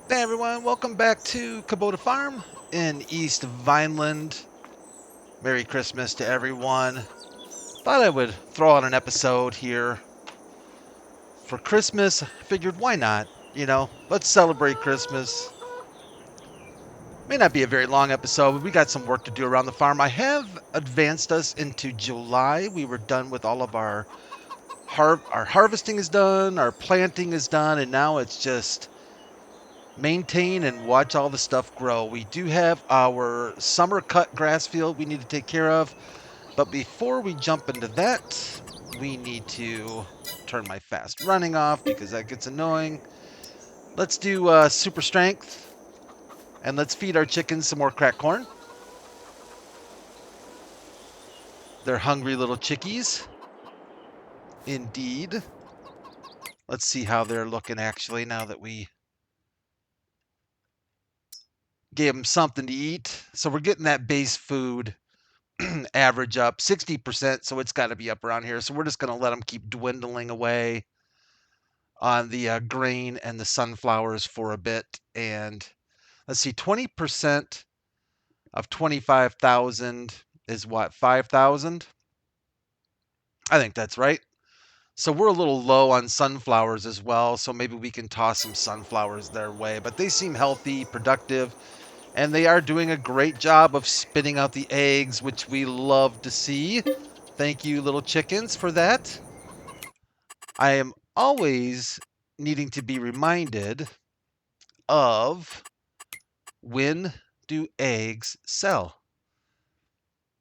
Hey everyone, welcome back to Kubota Farm in East Vineland. Merry Christmas to everyone. Thought I would throw out an episode here for Christmas. Figured why not? Let's celebrate Christmas. May not be a very long episode, but we got some work to do around the farm. I have advanced us into July. We were done with all of our harvesting is done, our planting is done, and now it's just maintain and watch all the stuff grow. We do have our summer cut grass field we need to take care of, but before we jump into that, we need to turn my fast running off because that gets annoying. Let's do super strength, and let's feed our chickens some more cracked corn. They're hungry little chickies. Indeed. Let's see how they're looking actually now that we gave them something to eat. So we're getting that base food average up 60%, so it's got to be up around here. So we're just going to let them keep dwindling away on the grain and the sunflowers for a bit. And let's see, 20% of 25,000 is what, 5,000? I think that's right. So we're a little low on sunflowers as well, so maybe we can toss some sunflowers their way. But they seem healthy, productive, and they are doing a great job of spitting out the eggs, which we love to see. Thank you, little chickens, for that. I am always needing to be reminded of when do eggs sell?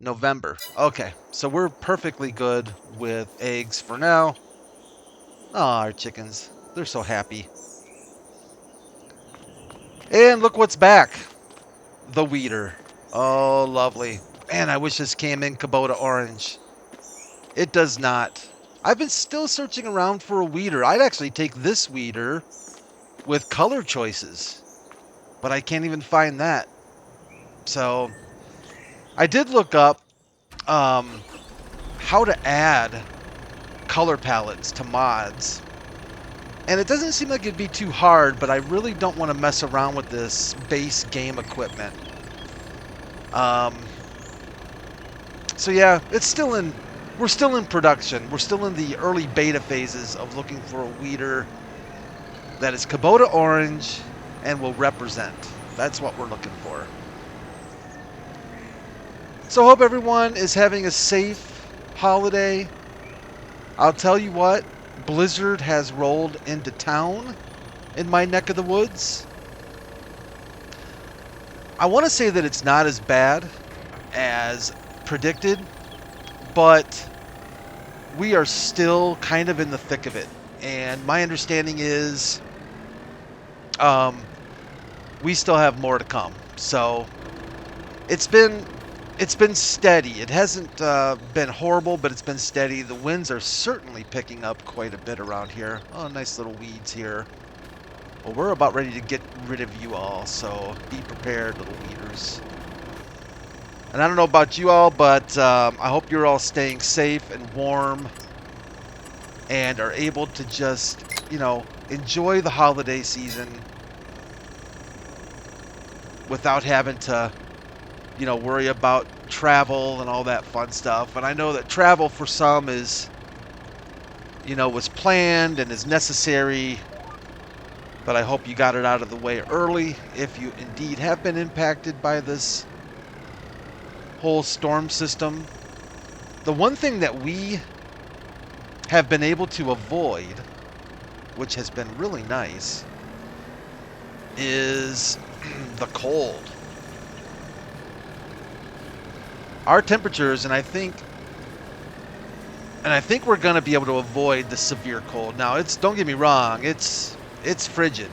November. Okay, so we're perfectly good with eggs for now. Oh, our chickens. They're so happy. And look what's back. The weeder. Oh, lovely. Man, I wish this came in Kubota orange. It does not. I've been still searching around for a weeder. I'd actually take this weeder with color choices, but I can't even find that. So I did look up how to add color palettes to mods, and it doesn't seem like it'd be too hard, but I really don't want to mess around with this base game equipment. So yeah, we're still in production. We're still in the early beta phases of looking for a weeder that is Kubota orange and will represent. That's what we're looking for. So hope everyone is having a safe holiday. I'll tell you what, blizzard has rolled into town in my neck of the woods. I want to say that it's not as bad as predicted, but we are still kind of in the thick of it. And my understanding is we still have more to come. So it's been steady. It hasn't been horrible, but it's been steady. The winds are certainly picking up quite a bit around here. Oh, nice little weeds here. Well, we're about ready to get rid of you all, so be prepared, little weeders. And I don't know about you all, but I hope you're all staying safe and warm and are able to just, enjoy the holiday season without having to, worry about travel and all that fun stuff. And I know that travel for some is, was planned and is necessary, but I hope you got it out of the way early if you indeed have been impacted by this whole storm system. The one thing that we have been able to avoid, which has been really nice, is the cold. Our temperatures, and I think we're going to be able to avoid the severe cold. Now, don't get me wrong, it's frigid,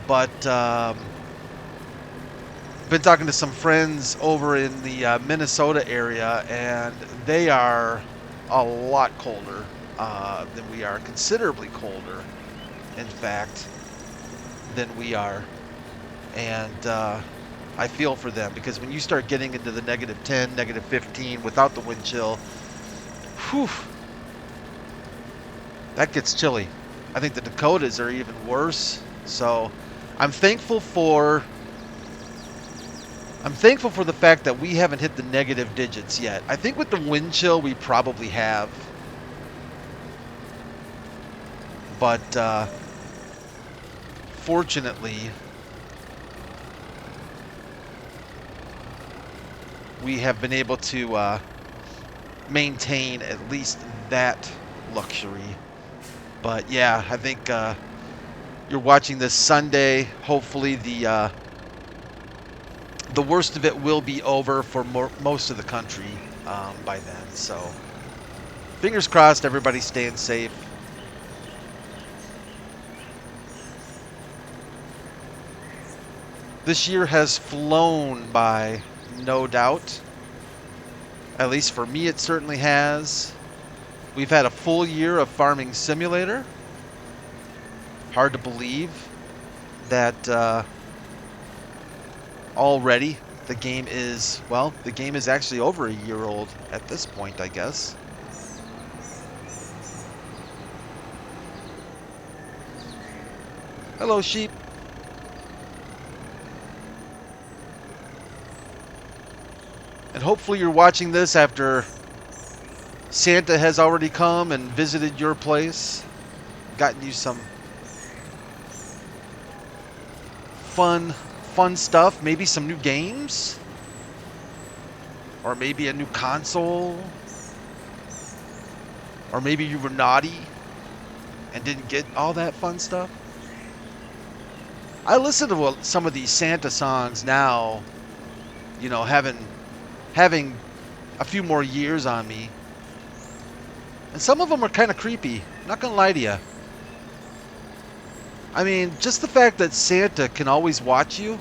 but been talking to some friends over in the Minnesota area, and they are a lot colder than we are, considerably colder, in fact, than we are. And I feel for them, because when you start getting into the -10, -15 without the wind chill, whew, that gets chilly. I think the Dakotas are even worse. So I'm thankful for the fact that we haven't hit the negative digits yet. I think with the wind chill we probably have. But fortunately, we have been able to maintain at least that luxury. But yeah, I think you're watching this Sunday. Hopefully the worst of it will be over for most of the country by then. So fingers crossed, everybody's staying safe. This year has flown by, no doubt. At least for me, it certainly has. We've had a full year of Farming Simulator. Hard to believe that already the game is, well, the game is actually over a year old at this point, I guess. Hello, sheep. And hopefully you're watching this after Santa has already come and visited your place, gotten you some fun stuff, maybe some new games, or maybe a new console, or maybe you were naughty and didn't get all that fun stuff. I listen to some of these Santa songs now, you know, having a few more years on me. And some of them are kind of creepy, not gonna lie to you. I mean, just the fact that Santa can always watch you.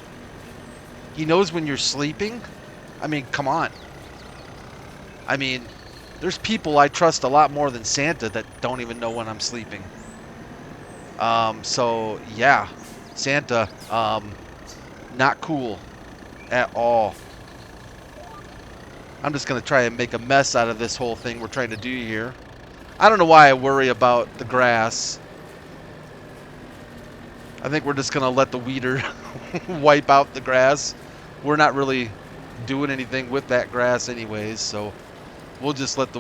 He knows when you're sleeping. I mean, come on. I mean, there's people I trust a lot more than Santa that don't even know when I'm sleeping. So, yeah. Santa, not cool at all. I'm just going to try and make a mess out of this whole thing we're trying to do here. I don't know why I worry about the grass. I think we're just going to let the weeder wipe out the grass. We're not really doing anything with that grass anyways, so we'll just let the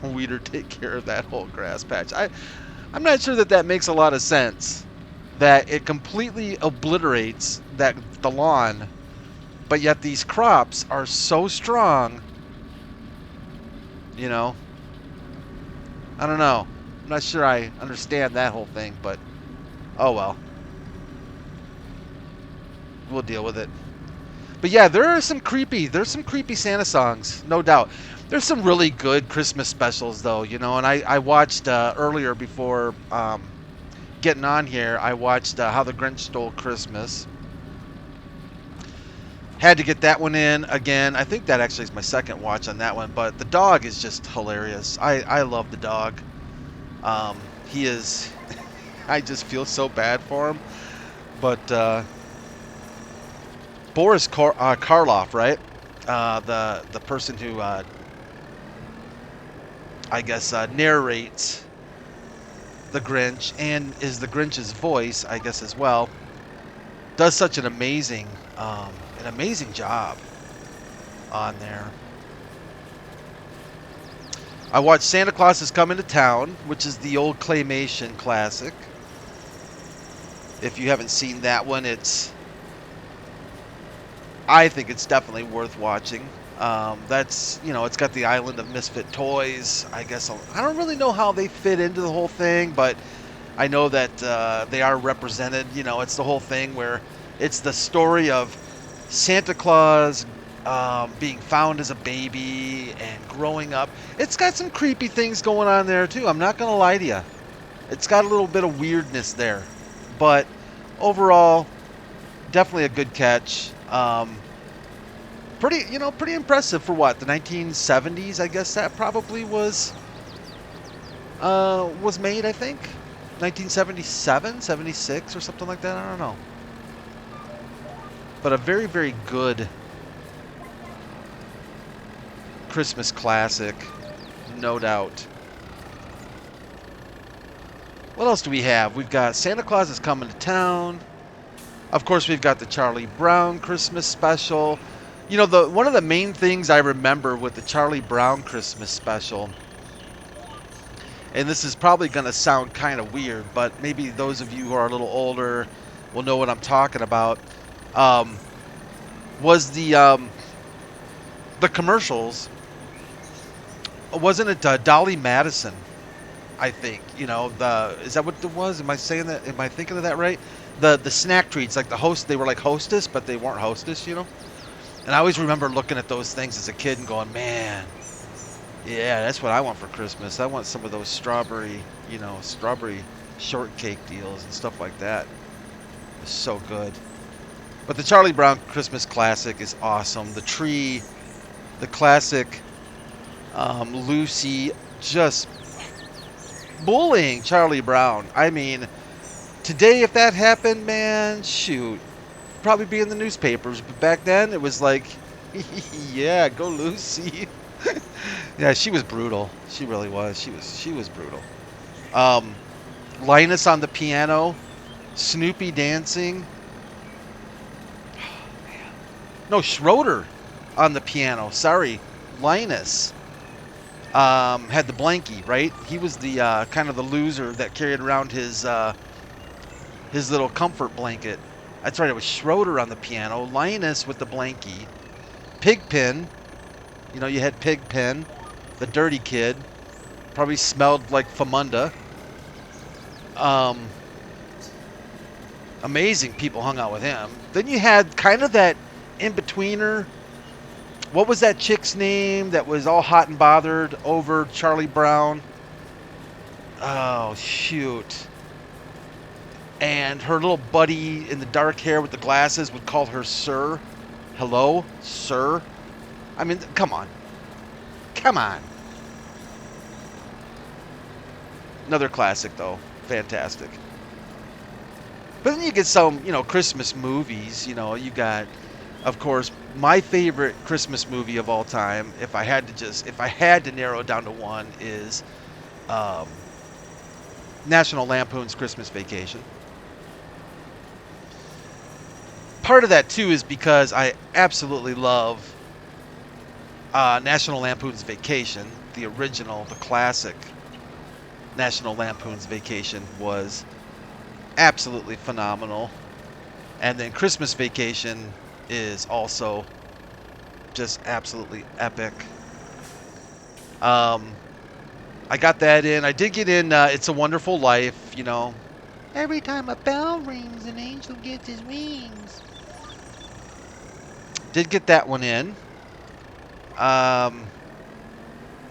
weeder take care of that whole grass patch. I'm not sure that makes a lot of sense, that it completely obliterates the lawn, but yet these crops are so strong. You know, I don't know. I'm not sure I understand that whole thing, but oh well. We'll deal with it. But yeah, there's some creepy Santa songs, no doubt. There's some really good Christmas specials though, you know, and I watched earlier before getting on here, I watched How the Grinch Stole Christmas. Had to get that one in again. I think that actually is my second watch on that one, but the dog is just hilarious. I love the dog. He is, I just feel so bad for him. But Boris Karloff, right? The person who I guess narrates the Grinch and is the Grinch's voice, I guess, as well, does such an amazing job on there. I watched Santa Claus is Coming to Town, which is the old claymation classic. If you haven't seen that one, I think it's definitely worth watching. That's, you know, it's got the Island of Misfit Toys. I guess I don't really know how they fit into the whole thing, but I know that they are represented. You know, it's the whole thing where it's the story of Santa Claus being found as a baby and growing up. It's got some creepy things going on there too. I'm not gonna lie to you. It's got a little bit of weirdness there, but overall, definitely a good catch. Pretty impressive for what, the 1970s? I guess that probably was made. I think 1977, 76, or something like that. I don't know. But a very, very good Christmas classic, no doubt. What else do we have? We've got Santa Claus is Coming to Town. Of course, we've got the Charlie Brown Christmas special. You know, one of the main things I remember with the Charlie Brown Christmas special, and this is probably going to sound kind of weird, but maybe those of you who are a little older will know what I'm talking about, um, was the commercials. Wasn't it Dolly Madison? I think, you know, is that what it was? Am I saying that? Am I thinking of that right? The snack treats, like the host, they were like Hostess, but they weren't Hostess, you know. And I always remember looking at those things as a kid and going, man, yeah, that's what I want for Christmas. I want some of those strawberry, you know, strawberry shortcake deals and stuff like that. It's so good. But the Charlie Brown Christmas classic is awesome. The tree, the classic Lucy, just bullying Charlie Brown. I mean, today if that happened, man, shoot, probably be in the newspapers. But back then it was like, yeah, go Lucy. Yeah, she was brutal. She really was. She was brutal. Linus on the piano, Snoopy dancing. No, Schroeder on the piano. Sorry, Linus. Had the blankie, right? He was the kind of the loser that carried around his little comfort blanket. That's right, it was Schroeder on the piano, Linus with the blankie, Pigpen. You know, you had Pigpen, the dirty kid. Probably smelled like Famunda. Amazing people hung out with him. Then you had kind of that in-betweener. What was that chick's name that was all hot and bothered over Charlie Brown? Oh, shoot. And her little buddy in the dark hair with the glasses would call her Sir. Hello, Sir? I mean, come on. Come on. Another classic, though. Fantastic. But then you get some, you know, Christmas movies. You know, you got, of course, my favorite Christmas movie of all time, if I had to narrow it down to one, is National Lampoon's Christmas Vacation. Part of that, too, is because I absolutely love National Lampoon's Vacation. The original, the classic National Lampoon's Vacation was absolutely phenomenal. And then Christmas Vacation is also just absolutely epic. I got that in. I did get in It's a Wonderful Life, you know. Every time a bell rings, an angel gets his wings. Did get that one in.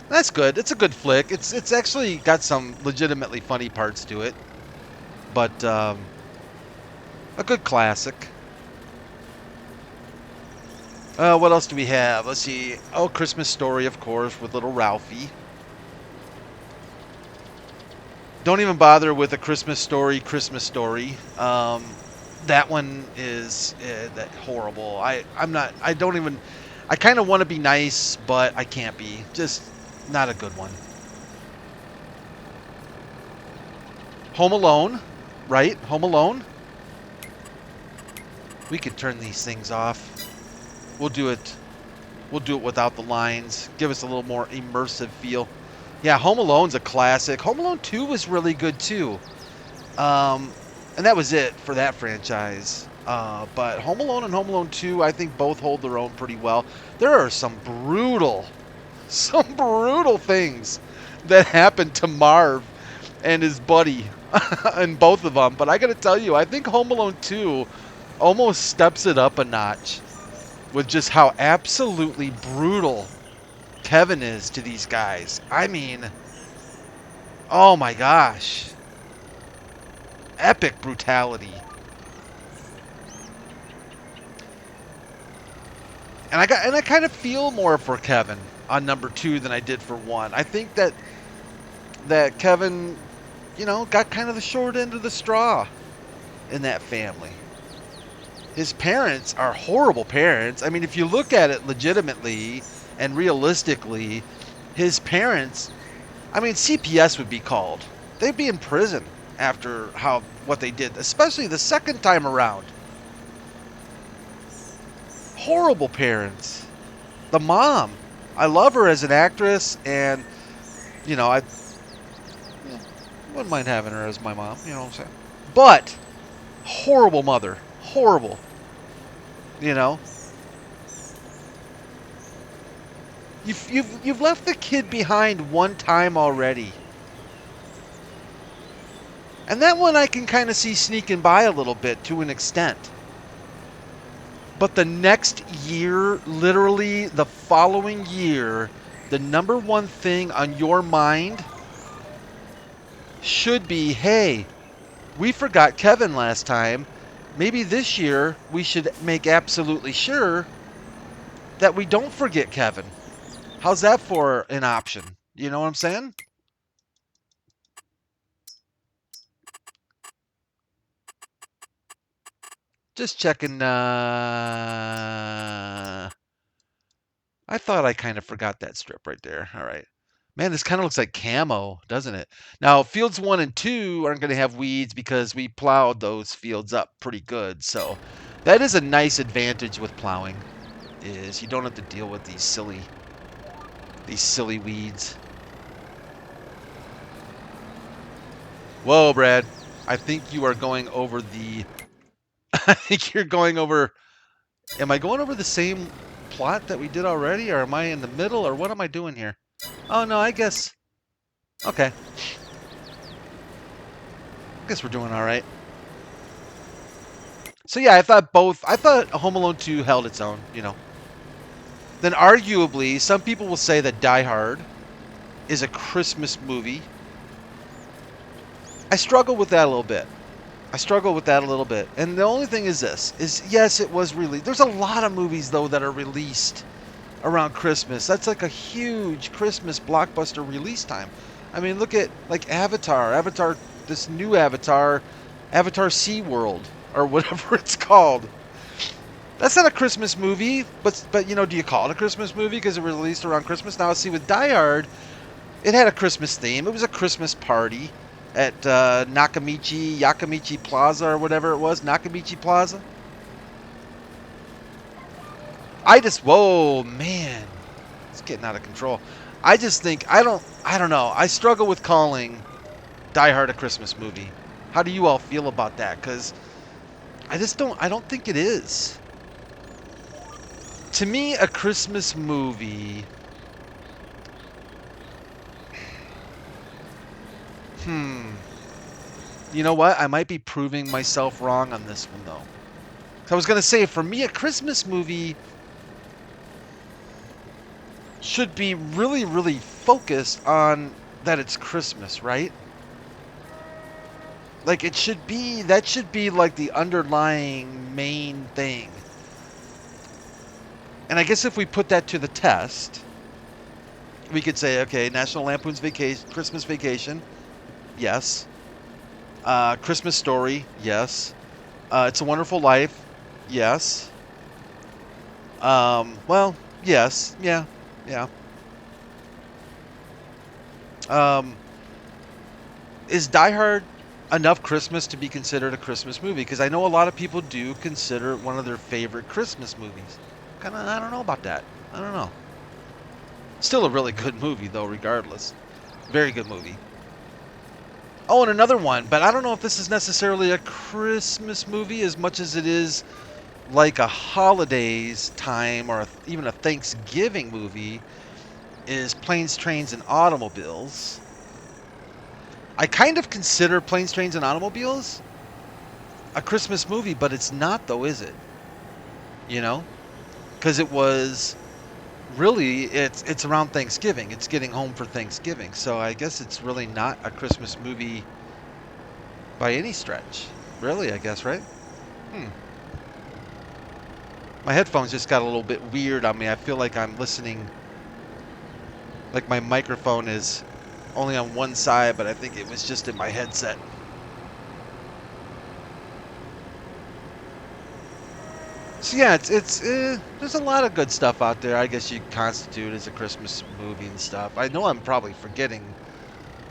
That's good. It's a good flick. It's actually got some legitimately funny parts to it. But a good classic. What else do we have? Let's see. Oh, Christmas Story, of course, with little Ralphie. Don't even bother with A Christmas Story, Christmas Story. That one is that horrible. I kind of want to be nice, but I can't be. Just not a good one. Home Alone, right? Home Alone. We could turn these things off. We'll do it without the lines. Give us a little more immersive feel. Yeah, Home Alone's a classic. Home Alone 2 was really good too. And that was it for that franchise. But Home Alone and Home Alone 2, I think both hold their own pretty well. There are some brutal things that happened to Marv and his buddy in both of them. But I got to tell you, I think Home Alone 2 almost steps it up a notch with just how absolutely brutal Kevin is to these guys. I mean, oh my gosh. Epic brutality. And I kind of feel more for Kevin on number 2 than I did for 1. I think that Kevin, you know, got kind of the short end of the straw in that family. His parents are horrible parents. I mean, if you look at it legitimately and realistically, his parents, I mean, CPS would be called. They'd be in prison after what they did, especially the second time around. horrible parents. The mom, I love her as an actress, and you know, I wouldn't mind having her as my mom. You know what I'm saying? But horrible mother, horrible. You know, you've left the kid behind one time already, and that one I can kind of see sneaking by a little bit to an extent. But the next year, literally the following year, the number one thing on your mind should be, hey, we forgot Kevin last time. Maybe this year we should make absolutely sure that we don't forget Kevin. How's that for an option? You know what I'm saying? Just checking. I thought I kind of forgot that strip right there. All right. Man, this kind of looks like camo, doesn't it? Now, fields 1 and 2 aren't going to have weeds because we plowed those fields up pretty good. So that is a nice advantage with plowing, is you don't have to deal with these silly weeds. Whoa, Brad. I think you are going over the... I think you're going over... Am I going over the same plot that we did already, or am I in the middle, or what am I doing here? Oh, no, I guess... Okay. I guess we're doing all right. So yeah, I thought Home Alone 2 held its own, you know. Then arguably, some people will say that Die Hard is a Christmas movie. I struggle with that a little bit. And the only thing is this, is yes, it was released. There's a lot of movies, though, that are released around Christmas. That's like a huge Christmas blockbuster release time. I mean, look at, like, Avatar, this new Avatar SeaWorld, or whatever it's called. That's not a Christmas movie, but you know, do you call it a Christmas movie because it was released around Christmas? Now, see, with Die Hard, it had a Christmas theme. It was a Christmas party at Yakamichi Plaza, or whatever it was, Nakamichi Plaza. Whoa, man, it's getting out of control. I just think, I don't know. I struggle with calling Die Hard a Christmas movie. How do you all feel about that? Because I don't think it is. To me, a Christmas movie... You know what? I might be proving myself wrong on this one, though. I was going to say, for me, a Christmas movie should be really, really focused on that it's Christmas, right? Like, that should be like the underlying main thing. And I guess if we put that to the test, we could say, okay, National Lampoon's Christmas Vacation, yes. Christmas Story, yes. It's a Wonderful Life, yes. Well, yes, yeah. Is Die Hard enough Christmas to be considered a Christmas movie? Because I know a lot of people do consider it one of their favorite Christmas movies. I don't know about that. I don't know. Still a really good movie, though, regardless. Very good movie. Oh, and another one, but I don't know if this is necessarily a Christmas movie as much as it is like a holidays time or even a Thanksgiving movie, is Planes, Trains, and Automobiles. I kind of consider Planes, Trains, and Automobiles a Christmas movie, but it's not, though, is it? You know? Because it was... Really, it's around Thanksgiving. It's getting home for Thanksgiving. So I guess it's really not a Christmas movie by any stretch. Really, I guess, right? My headphones just got a little bit weird on me. I feel like I'm listening... Like my microphone is only on one side, but I think it was just in my headset. So yeah, there's a lot of good stuff out there. I guess you constitute as a Christmas movie and stuff. I know I'm probably forgetting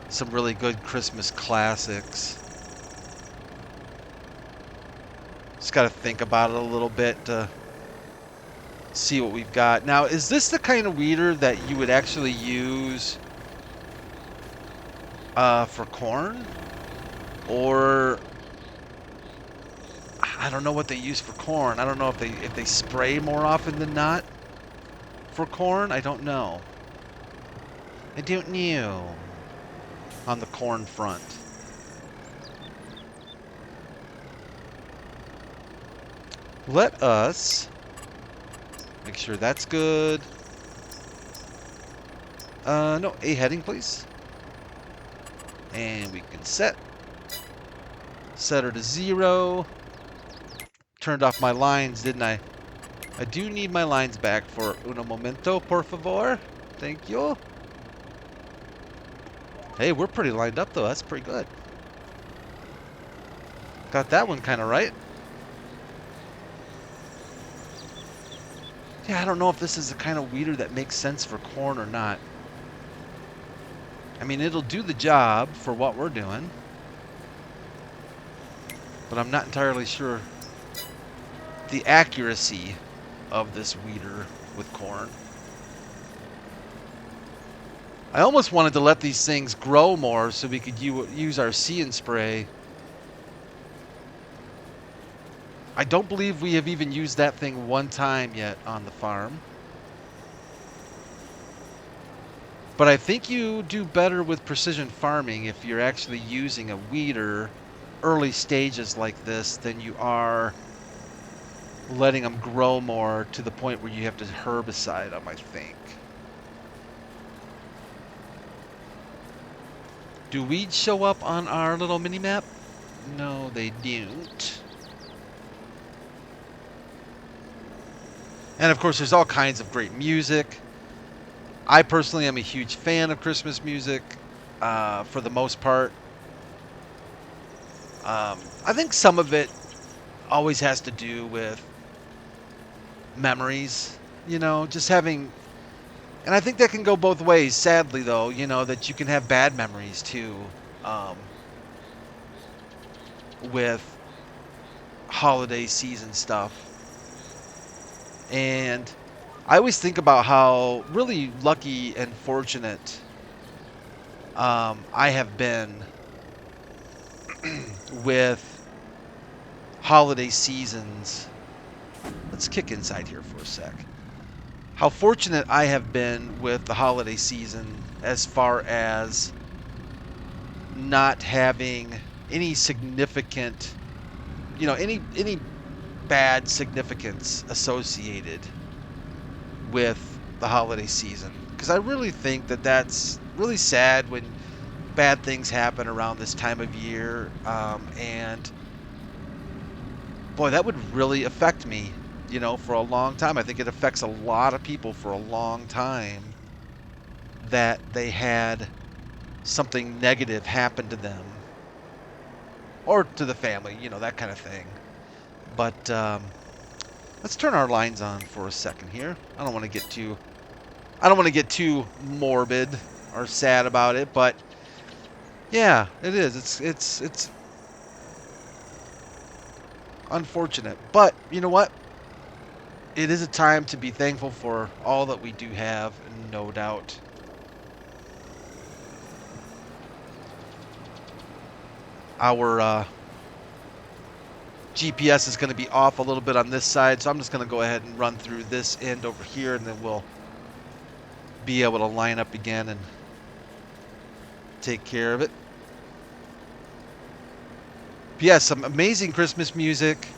some really good Christmas classics. Just got to think about it a little bit. see what we've got. Now, is this the kind of weeder that you would actually use for corn? Or I don't know what they use for corn. I don't know if they spray more often than not for corn. I don't know. I don't know on the corn front. Let us make sure that's good. No, A heading, please. And we can set her to 0. Turned off my lines, didn't I? I do need my lines back for un momento, por favor. Thank you. Hey, we're pretty lined up, though. That's pretty good. Got that one kind of right. Yeah, I don't know if this is the kind of weeder that makes sense for corn or not. I mean, it'll do the job for what we're doing. But I'm not entirely sure the accuracy of this weeder with corn. I almost wanted to let these things grow more so we could use our See and Spray. I don't believe we have even used that thing one time yet on the farm. But I think you do better with precision farming if you're actually using a weeder early stages like this than you are letting them grow more to the point where you have to herbicide them, I think. Do weeds show up on our little mini-map? No, they don't. And of course, there's all kinds of great music. I personally am a huge fan of Christmas music, for the most part. I think some of it always has to do with memories, you know, just having, and I think that can go both ways, sadly, though, you know, that you can have bad memories, too, with holiday season stuff. And I always think about how really lucky and fortunate I have been with holiday seasons. Let's kick inside here for a sec. How fortunate I have been with the holiday season as far as not having any significant, you know, any bad significance associated with the holiday season. Because I really think that that's really sad when bad things happen around this time of year. And boy, that would really affect me, you know, for a long time. I think it affects a lot of people for a long time that they had something negative happen to them or to the family, you know, that kind of thing. But let's turn our lines on for a second here. I don't want to get too morbid or sad about it, but yeah, it is. It's unfortunate, but you know what? It is a time to be thankful for all that we do have, no doubt. Our GPS is going to be off a little bit on this side, so I'm just going to go ahead and run through this end over here, and then we'll be able to line up again and take care of it. But yeah, some amazing Christmas music.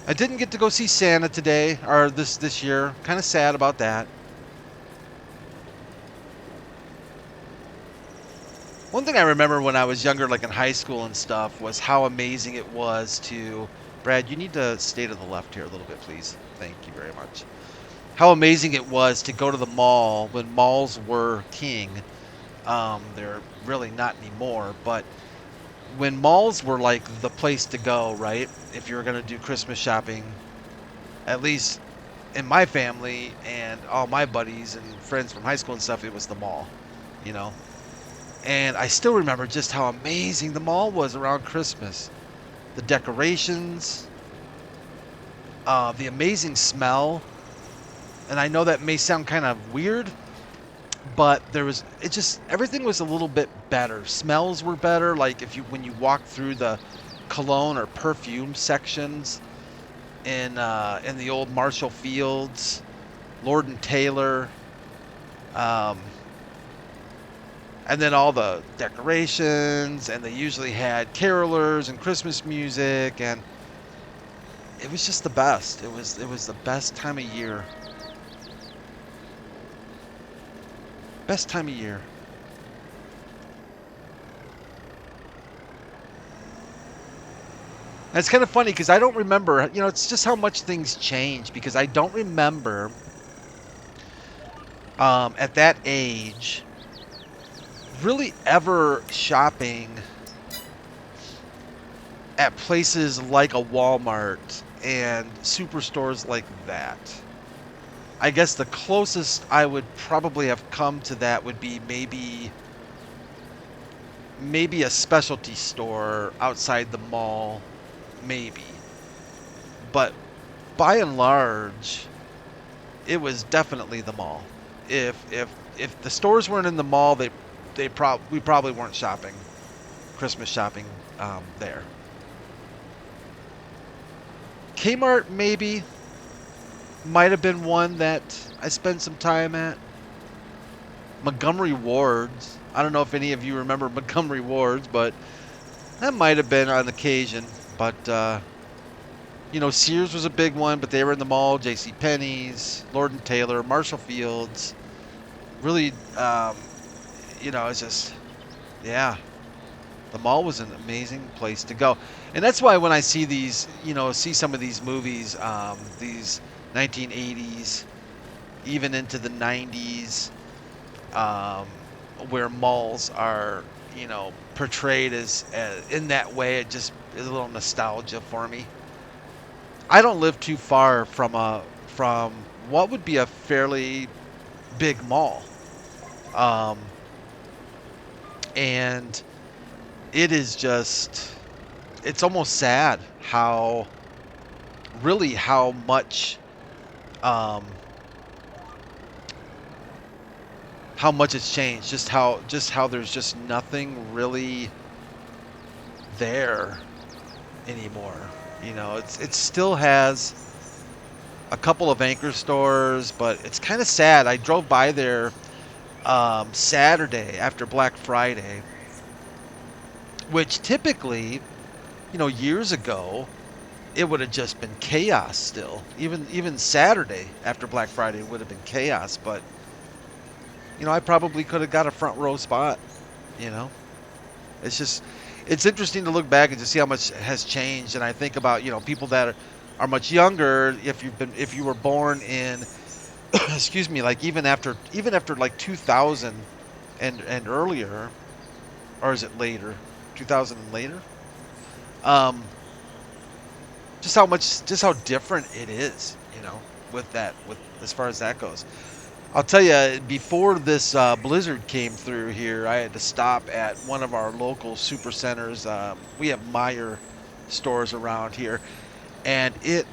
I didn't get to go see Santa today, or this year. Kind of sad about that. One thing I remember when I was younger, like in high school and stuff, was how amazing it was to... Brad, you need to stay to the left here a little bit, please. Thank you very much. How amazing it was to go to the mall when malls were king. They're really not anymore, but when malls were like the place to go, right? If you were going to do Christmas shopping, at least in my family and all my buddies and friends from high school and stuff, it was the mall, you know? And I still remember just how amazing the mall was around Christmas. The decorations, the amazing smell. And I know that may sound kind of weird, but everything was a little bit better. Smells were better. Like when you walk through the cologne or perfume sections in the old Marshall Fields, Lord and Taylor, and then all the decorations, and they usually had carolers and Christmas music, and it was just the best. It was the best time of year. Best time of year. And it's kind of funny because I don't remember, it's just how much things change, because I don't remember at that age really ever shopping at places like a Walmart and superstores like that. I guess the closest I would probably have come to that would be maybe a specialty store outside the mall, maybe. But by and large, it was definitely the mall. If the stores weren't in the mall, we probably weren't shopping, Christmas shopping there. Kmart maybe might have been one that I spent some time at. Montgomery Ward's. I don't know if any of you remember Montgomery Ward's, but that might have been on occasion. But Sears was a big one, but they were in the mall. J.C. Penney's, Lord and Taylor, Marshall Fields. Really, it's just, yeah. The mall was an amazing place to go. And that's why when I see these, see some of these movies, these 1980s, even into the 90s, where malls are, portrayed as in that way, it just is a little nostalgia for me. I don't live too far from what would be a fairly big mall. And it is just, it's almost sad how much it's changed, just how there's just nothing really there anymore. It still has a couple of anchor stores, but it's kind of sad. I drove by there Saturday after Black Friday, which typically, years ago, it would have just been chaos still. Even Saturday after Black Friday would have been chaos, but I probably could have got a front row spot, It's interesting to look back and to see how much has changed. And I think about, people that are much younger, if you were born in excuse me, like even after like 2000 and earlier, or is it later? 2000 and later? Just how different it is, with as far as that goes. I'll tell you, before this blizzard came through here, I had to stop at one of our local super centers. We have Meijer stores around here, and it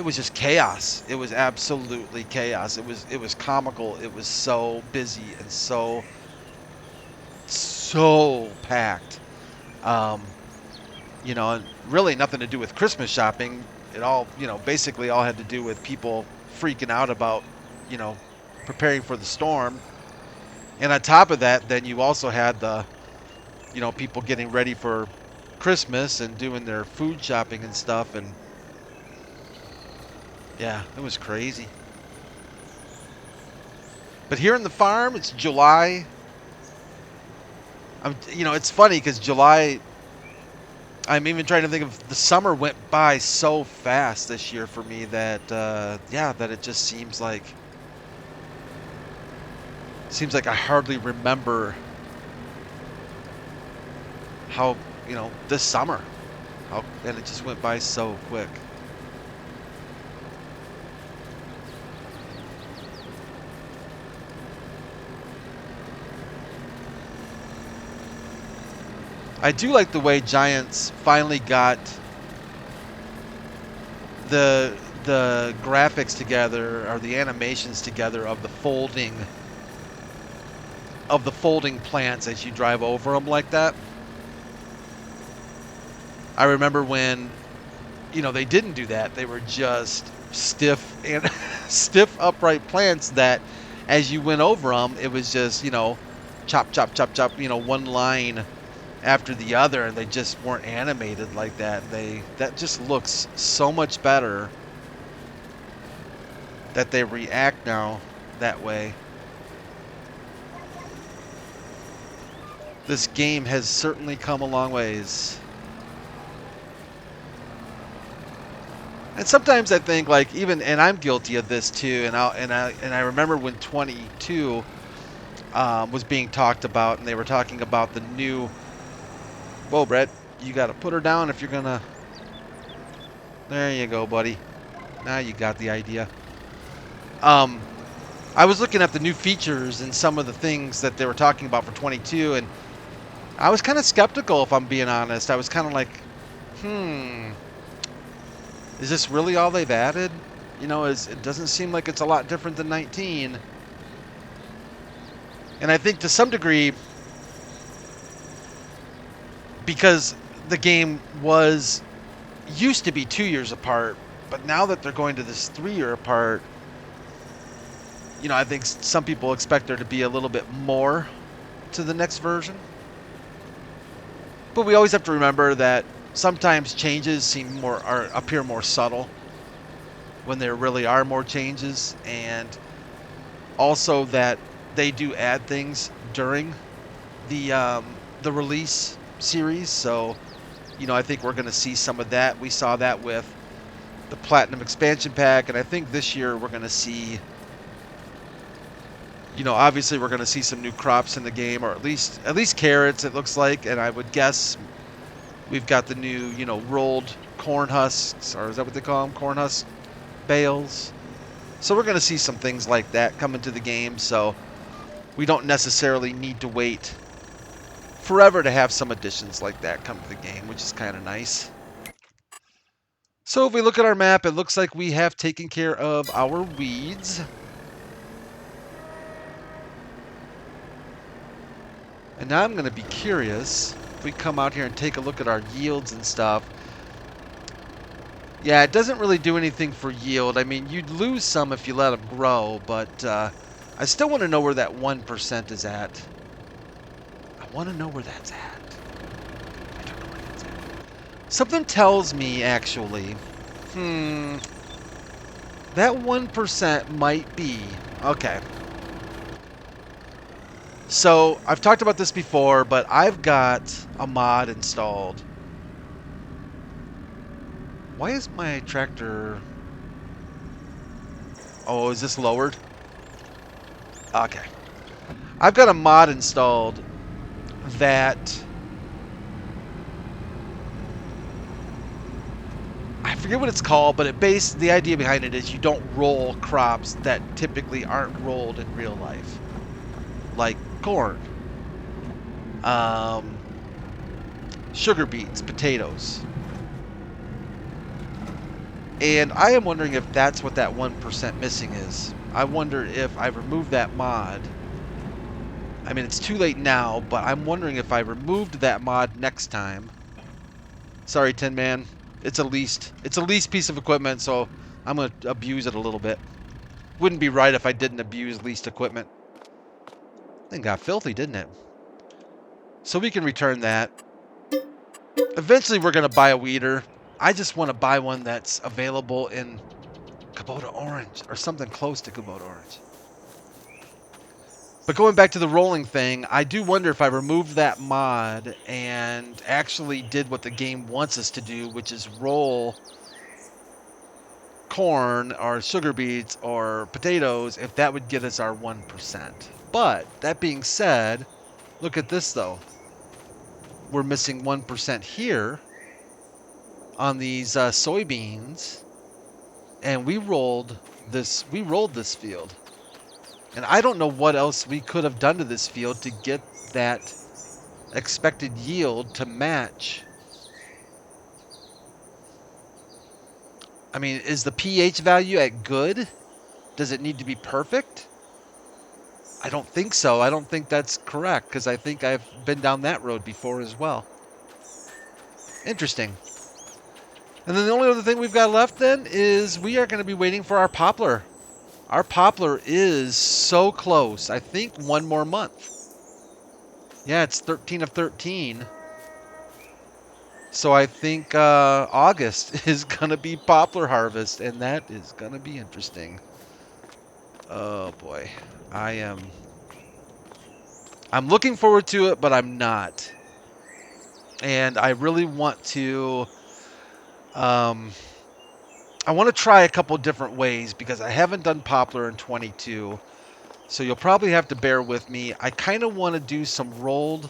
was just chaos. It was absolutely chaos. It was comical. It was so busy and so packed. And really nothing to do with Christmas shopping. It all, basically all had to do with people freaking out about, preparing for the storm. And on top of that, then you also had the, people getting ready for Christmas and doing their food shopping and stuff. And yeah, it was crazy. But here in the farm, it's July. It's funny because July, I'm even trying to think of, the summer went by so fast this year for me that, that it just seems like I hardly remember how, this summer, and it just went by so quick. I do like the way Giants finally got the graphics together, or the animations together of the folding plants as you drive over them like that. I remember when, they didn't do that. They were just stiff and stiff upright plants that as you went over them, it was just, chop, chop, chop, chop, one line after the other, and they just weren't animated like that. That just looks so much better that they react now that way. This game has certainly come a long ways. And sometimes I think, like, and I'm guilty of this too. And I remember when 22 was being talked about, and they were talking about the new. Whoa, Brett, you got to put her down if you're gonna. There you go, buddy. Now you got the idea. I was looking at the new features and some of the things that they were talking about for 22, and I was kind of skeptical, if I'm being honest. I was kind of like, is this really all they've added? It doesn't seem like it's a lot different than 19. And I think to some degree, because the game used to be 2 years apart, but now that they're going to this 3-year apart, I think some people expect there to be a little bit more to the next version. But we always have to remember that sometimes changes appear more subtle when there really are more changes, and also that they do add things during the release series. So, I think we're going to see some of that. We saw that with the Platinum expansion pack, and I think this year we're going to see, obviously we're going to see some new crops in the game, or at least carrots, it looks like, and I would guess we've got the new, rolled corn husks, or is that what they call them? Corn husk bales. So we're going to see some things like that come into the game, so we don't necessarily need to wait forever to have some additions like that come to the game, which is kind of nice. So if we look at our map, it looks like we have taken care of our weeds. And now I'm going to be curious if we come out here and take a look at our yields and stuff. Yeah, it doesn't really do anything for yield. I mean, you'd lose some if you let them grow, but I still want to know where that 1% is at. I want to know where that's at. I don't know where that's at. Something tells me, actually, that 1% might be... Okay. So, I've talked about this before, but I've got a mod installed. Why is my tractor... Oh, is this lowered? Okay. I've got a mod installed that... I forget what it's called, but the idea behind it is you don't roll crops that typically aren't rolled in real life. Like corn, sugar beets, potatoes. And I am wondering if that's what that 1% missing is. I wonder if I remove that mod. I mean, it's too late now, but I'm wondering if I removed that mod next time. Sorry, Tin Man. It's a leased piece of equipment, so I'm going to abuse it a little bit. Wouldn't be right if I didn't abuse leased equipment. Thing got filthy, didn't it? So we can return that. Eventually we're going to buy a weeder. I just want to buy one that's available in Kubota Orange, or something close to Kubota Orange. But going back to the rolling thing, I do wonder if I removed that mod and actually did what the game wants us to do, which is roll corn or sugar beets or potatoes, if that would get us our 1%. But that being said, look at this though. We're missing 1% here on these soybeans, and we rolled this field. And I don't know what else we could have done to this field to get that expected yield to match. I mean, is the pH value at good? Does it need to be perfect? I don't think so. I don't think that's correct because I think I've been down that road before as well. Interesting. And then the only other thing we've got left then is we are going to be waiting for our poplar. Our poplar is so close. I think one more month. Yeah, it's 13 of 13. So I think August is going to be poplar harvest, and that is going to be interesting. Oh boy. I'm looking forward to it, but I'm not. And I really want to I want to try a couple different ways because I haven't done poplar in 22. So you'll probably have to bear with me. I kind of want to do some rolled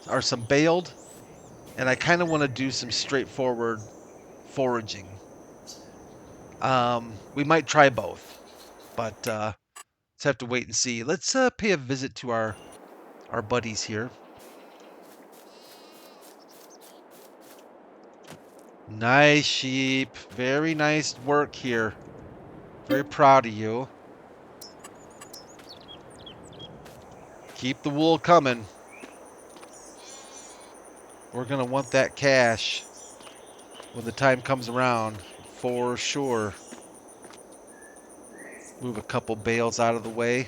or some baled, and I kind of want to do some straightforward foraging. We might try both, but let's have to wait and see. Let's pay a visit to our buddies here. Nice sheep. Very nice work here. Very proud of you. Keep the wool coming. We're going to want that cash when the time comes around, for sure. Move a couple bales out of the way.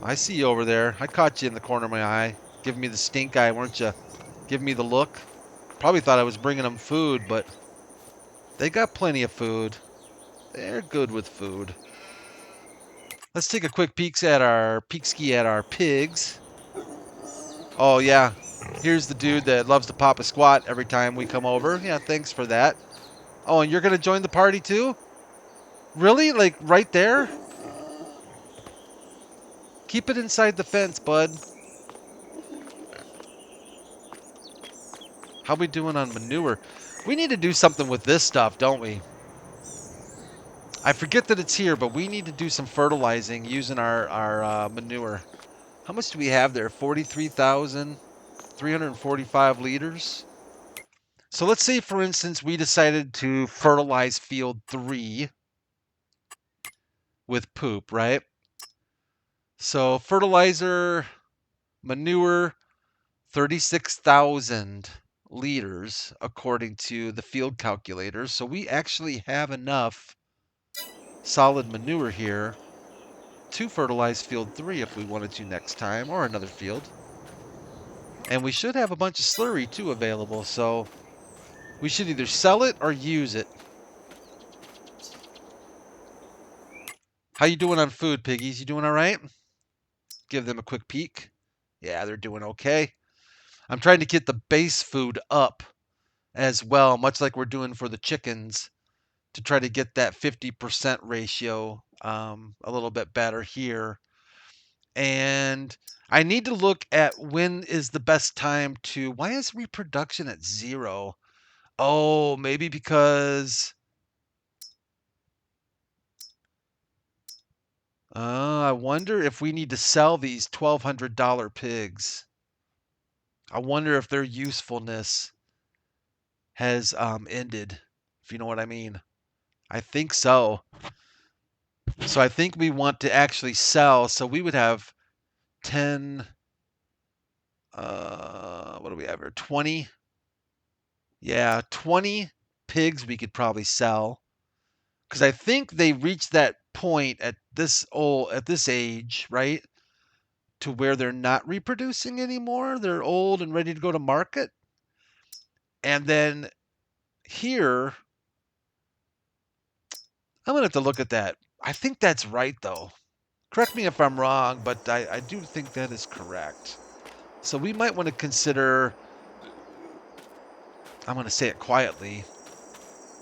I see you over there. I caught you in the corner of my eye. Giving me the stink eye, weren't you? Giving me the look. Probably thought I was bringing them food, but they got plenty of food. They're good with food. Let's take a quick peek at our pigs. Oh yeah, here's the dude that loves to pop a squat every time we come over. Yeah, thanks for that. Oh, and you're gonna join the party too? Really? Like right there? Keep it inside the fence, bud. How we doing on manure? We need to do something with this stuff, don't we? I forget that it's here, but we need to do some fertilizing using our manure. How much do we have there? 43,345 liters. So let's say, for instance, we decided to fertilize field 3 with poop, right? So fertilizer, manure, 36,000 liters according to the field calculators. So we actually have enough solid manure here to fertilize field 3 if we wanted to next time, or another field. And we should have a bunch of slurry too available, so we should either sell it or use it. How you doing on food, piggies? You doing all right? Give them a quick peek. Yeah, they're doing okay. I'm trying to get the base food up as well, much like we're doing for the chickens, to try to get that 50% ratio a little bit better here. And I need to look at when is the best time to... Why is reproduction at 0? Oh, maybe because... I wonder if we need to sell these $1,200 pigs. I wonder if their usefulness has ended, if you know what I mean. I think so. So I think we want to actually sell. So we would have 10, what do we have here? 20. Yeah, 20 pigs we could probably sell. Because I think they reached that point at this age, right? To where they're not reproducing anymore. They're old and ready to go to market. And then here, I'm going to have to look at that. I think that's right, though. Correct me if I'm wrong, but I do think that is correct. So we might want to consider, I'm going to say it quietly,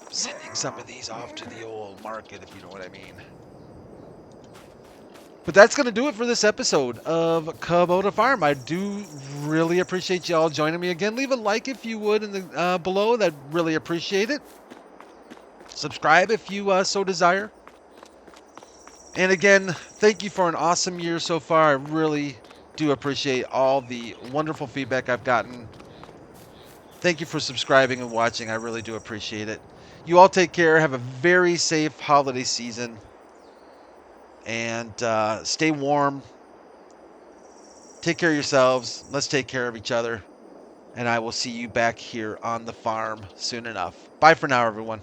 sending some of these off to the old market, if you know what I mean. But that's going to do it for this episode of Kubota Farm. I do really appreciate y'all joining me again. Leave a like if you would in the below. I'd really appreciate it. Subscribe if you so desire. And again, thank you for an awesome year so far. I really do appreciate all the wonderful feedback I've gotten. Thank you for subscribing and watching. I really do appreciate it. You all take care. Have a very safe holiday season. And stay warm. Take care of yourselves. Let's take care of each other. And I will see you back here on the farm soon enough. Bye for now, everyone.